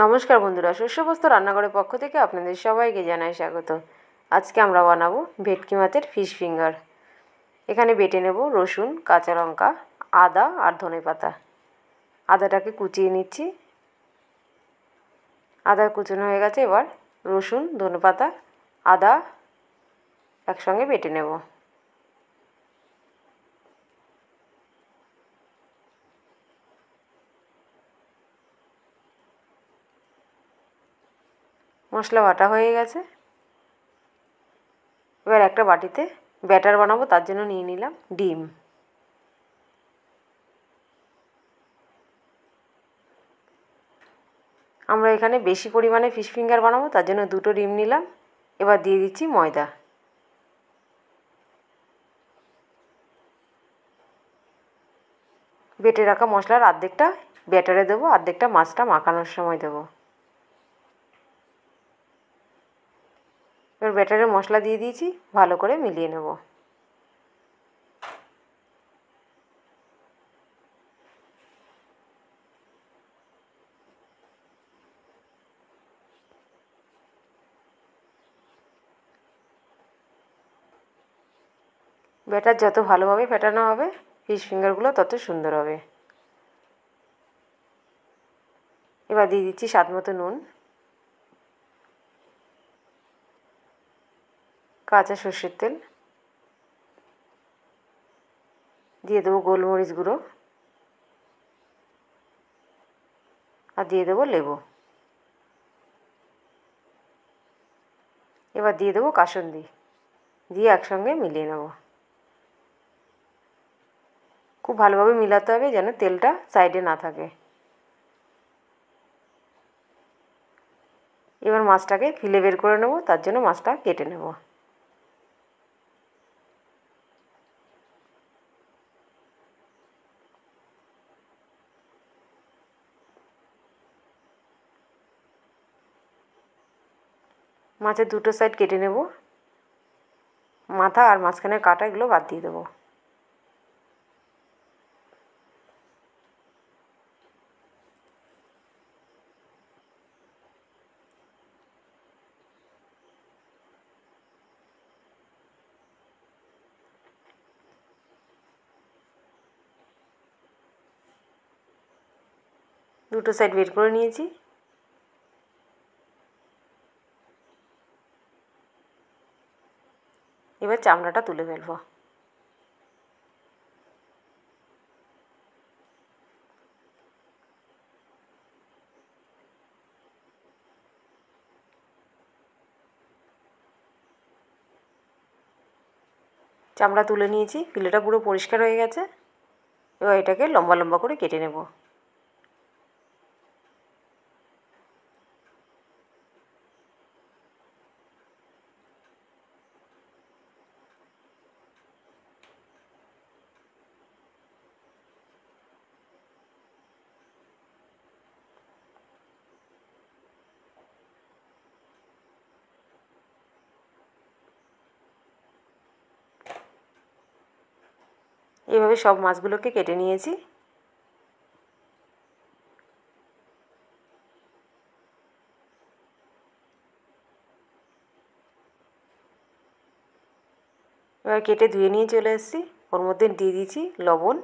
নমস্কার বন্ধুরা, শস্যবস্তু রান্নাঘরের পক্ষ থেকে আপনাদের সবাইকে জানাই স্বাগত। আজকে আমরা বানাবো ভেটকি মাছের ফিশ ফিঙ্গার। এখানে বেটে নেব রসুন, কাঁচা লঙ্কা, আদা আর ধনেপাতা। আদাটাকে কুচিয়ে নিচ্ছি। আদা কুচানো হয়ে গেছে। এবার রসুন, ধনেপাতা, আদা একসঙ্গে বেটে নেব। মশলা বাটা হয়ে গেছে। এবার একটা বাটিতে ব্যাটার বানাবো, তার জন্য নিয়ে নিলাম ডিম। আমরা এখানে বেশি পরিমাণে ফিশ ফিঙ্গার বানাবো, তার জন্য 2টো ডিম নিলাম। এবার দিয়ে দিচ্ছি ময়দা। বেটে রাখা মশলার অর্ধেকটা ব্যাটারে দেবো, অর্ধেকটা মাছটা মাখানোর সময় দেবো। এবার ব্যাটারে মশলা দিয়ে দিয়েছি, ভালো করে মিলিয়ে নেব। ব্যাটার যত ভালোভাবে ফেটানো হবে, ফিশ ফিঙ্গারগুলো তত সুন্দর হবে। এবার দিয়ে দিচ্ছি স্বাদ মতো নুন, কাঁচা সর্ষের তেল, দিয়ে দেবো গোলমরিচ গুঁড়ো আর দিয়ে দেবো লেবু। এবার দিয়ে দেবো কাসুন্দি, দিয়ে একসঙ্গে মিলিয়ে নেব। খুব ভালোভাবে মিলাতে হবে যেন তেলটা সাইডে না থাকে। এবার মাছটাকে ফিলে বের করে নেব, তার জন্য মাছটা কেটে নেব। মাছের 2টো সাইড কেটে নেব। মাথা আর মাঝখানের কাঁটা এগুলো বাদ দিয়ে দেবো। দুটো সাইড বের করে নিয়েছি। এবার চামড়াটা তুলে ফেলবো। চামড়া তুলে নিয়েছি, ফিলেটা পুরো পরিষ্কার হয়ে গেছে। এবার এটাকে লম্বা লম্বা করে কেটে নেব। এভাবে সব মাছগুলোকে কেটে নিয়েছি। এবার কেটে ধুয়ে নিয়ে চলে এসেছি। ওর মধ্যে দিয়ে দিয়েছি লবণ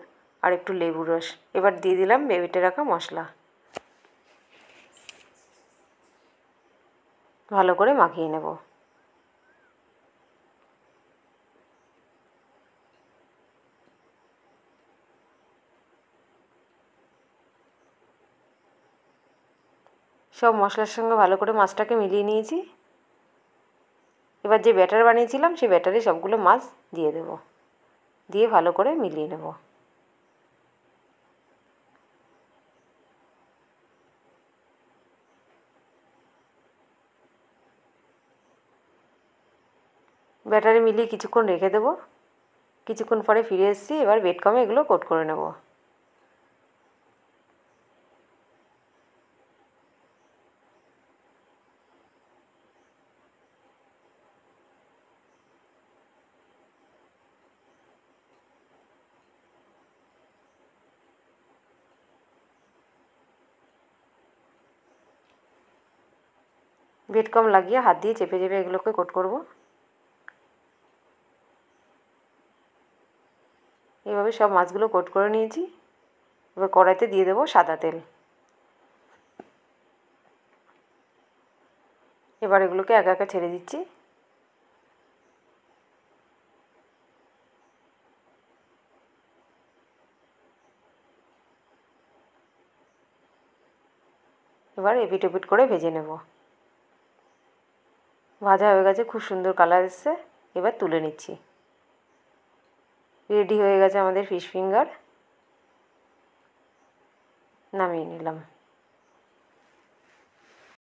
আর একটু লেবুর রস। এবার দিয়ে দিলাম বেটে রাখা মশলা। ভালো করে মাখিয়ে নেব। সব মশলার সঙ্গে ভালো করে মাছটাকে মিলিয়ে নিয়েছি। এবার যে ব্যাটার বানিয়েছিলাম সেই ব্যাটারে সবগুলো মাছ দিয়ে দেব, দিয়ে ভালো করে মিলিয়ে নেব। ব্যাটারে মিলিয়ে কিছুক্ষণ রেখে দেব। কিছুক্ষণ পরে ফিরে এসেছি। এবার বেডকামে এগুলো কোট করে নেব। ব্রেড ক্রাম্ব লাগিয়ে হাত দিয়ে চেপে চেপে এগুলোকে কোট করব। এইভাবে সব মাছগুলো কোট করে নিয়েছি। এবার কড়াইতে দিয়ে দেবো সাদা তেল। এবার এগুলোকে একা একা ছেড়ে দিচ্ছি। এবার এপিট ওপিট করে ভেজে নেব। ভাজা হয়ে গেছে, খুব সুন্দর কালার এসছে। এবার তুলে নিচ্ছি। রেডি হয়ে গেছে আমাদের ফিশ ফিঙ্গার। নামিয়ে নিলাম।